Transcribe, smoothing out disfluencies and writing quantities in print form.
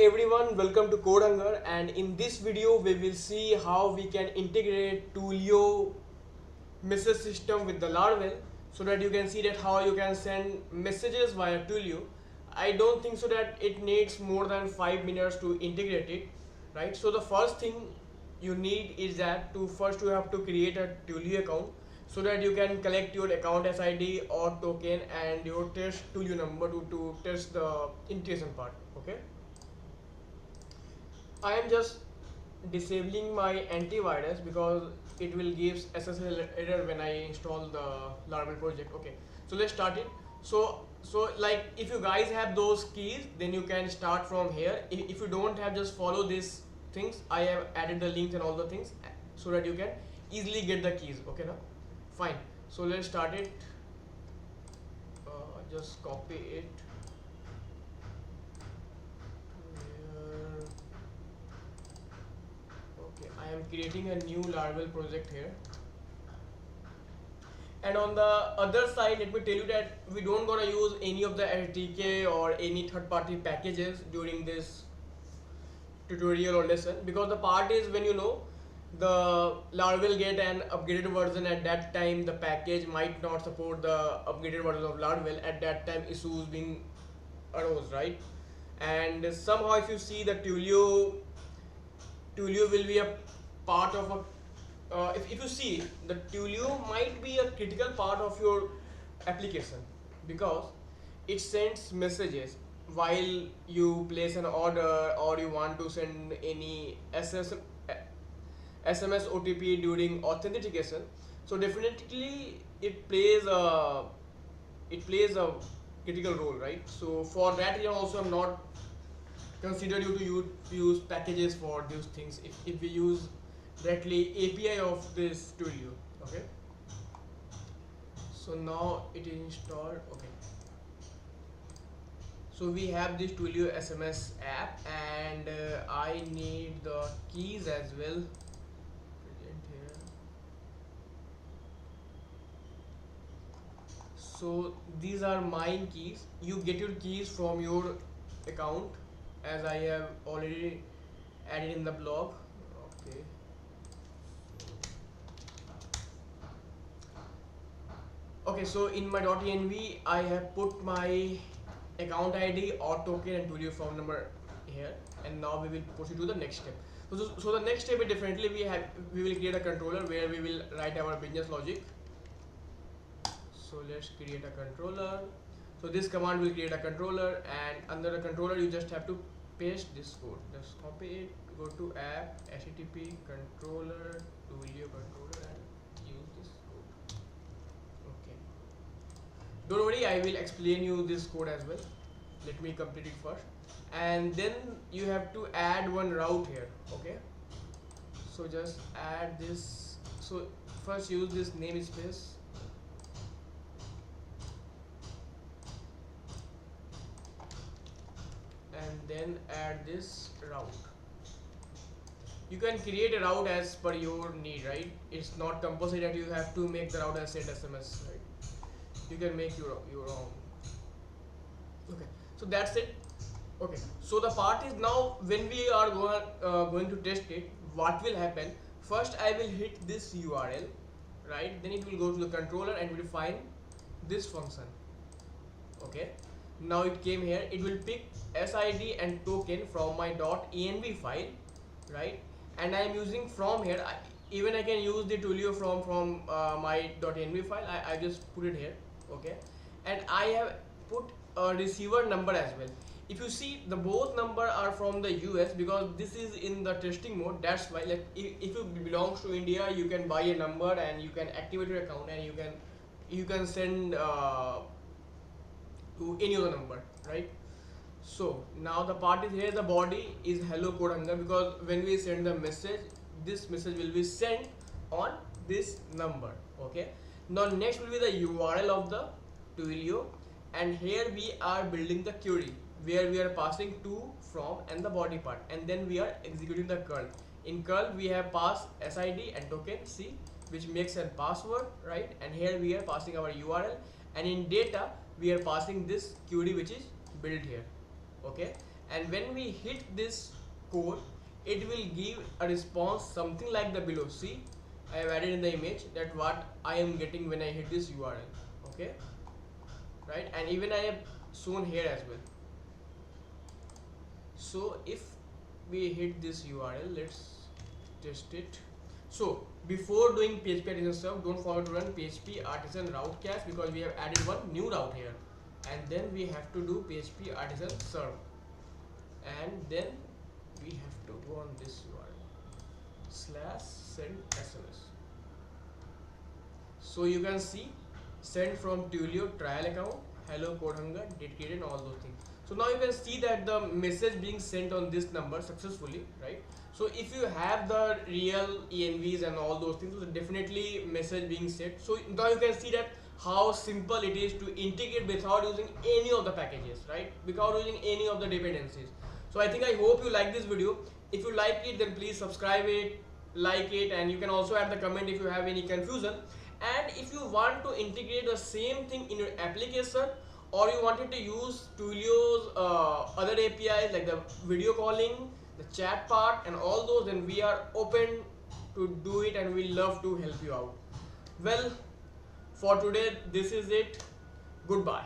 everyone, welcome to CodeHunger, and in this video we will see how we can integrate Twilio message system with the Laravel so that you can see that how you can send messages via Twilio. I don't think so that it needs more than 5 minutes to integrate it, right? So the first thing you need is that first you have to create a Twilio account so that you can collect your account SID or token and your test Twilio number to test the integration part. Okay, I am just disabling my antivirus because it will give SSL error when I install the Laravel project. Okay, so let's start it. So like if you guys have those keys, then you can start from here. If you don't have, just follow these things. I have added the links and all the things so that you can easily get the keys. Okay, now fine. So let's start it. Just copy it. I am creating a new Laravel project here, and on the other side let me tell you that we don't gonna use any of the SDK or any third-party packages during this tutorial or lesson, because the part is when the Laravel get an upgraded version. At that time the package might not support the upgraded version of Laravel. At that time issues being arose, right? And somehow if you see the Twilio will be a part of a if you see the Twilio might be a critical part of your application, because it sends messages while you place an order or you want to send any SMS OTP during authentication. So definitely it plays a critical role, right? So for that reason also I'm not consider you to use packages for these things if we use directly API of this Twilio. Okay, so now it is installed. Okay, so we have this Twilio SMS app, and I need the keys as well present here. So these are mine keys. You get your keys from your account, as I have already added in the blog. Okay, okay, so in my .env I have put my account ID or token and Twilio phone number here, and now we will proceed to the next step. So the next step is definitely we will create a controller where we will write our business logic. So let's create a controller. So this command will create a controller, and under the controller you just have to paste this code. Just copy it, go to app, http controller, Twilio controller, and use this code. Okay, don't worry, I will explain you this code as well. Let me complete it first, and then you have to add one route here. Okay, so just add this. So first use this namespace. And then add this route. You can create a route as per your need, right? It's not compulsory that you have to make the route as send SMS, right? You can make your own. Okay, so that's it. Okay, so the part is now when we are going to test it, what will happen? First I will hit this URL, right? Then it will go to the controller and will find this function. Okay, now it came here. It will pick SID and token from my .env file, right? And I am using from here. Even I can use the Twilio from my .env file. I just put it here. Okay, and I have put a receiver number as well. If you see, the both number are from the US, because this is in the testing mode. That's why, like, if you belongs to India, you can buy a number and you can activate your account, and you can send to any other number, right? So now the part is here. The body is hello CodeHunger, because when we send the message, this message will be sent on this number. Okay, now next will be the URL of the Twilio, and here we are building the query where we are passing to, from, and the body part, and then we are executing the curl. In curl we have passed SID and token C, which makes a password, right? And here we are passing our URL, and in data we are passing this query which is built here. Okay, and when we hit this code, it will give a response something like the below. See, I have added in the image that what I am getting when I hit this URL. Okay, right, and even I have shown here as well. So if we hit this URL, let's test it. So before doing PHP artisan stuff, don't forget to run PHP artisan route cache, because we have added one new route here, and then we have to do PHP artisan serve, and then we have to go on this URL /send SMS. So you can see send from Twilio trial account, hello CodeHunger, date created, and all those things. So now you can see that the message being sent on this number successfully, right? So if you have the real ENVs and all those things, so definitely message being sent. So now you can see that how simple it is to integrate without using any of the packages, right? Without using any of the dependencies. So I hope you like this video. If you like it, then please subscribe it, like it, and you can also add the comment if you have any confusion. And if you want to integrate the same thing in your application, or you wanted to use Twilio's other APIs like the video calling, the chat part, and all those, then we are open to do it, and we love to help you out. Well, for today, this is it. Goodbye.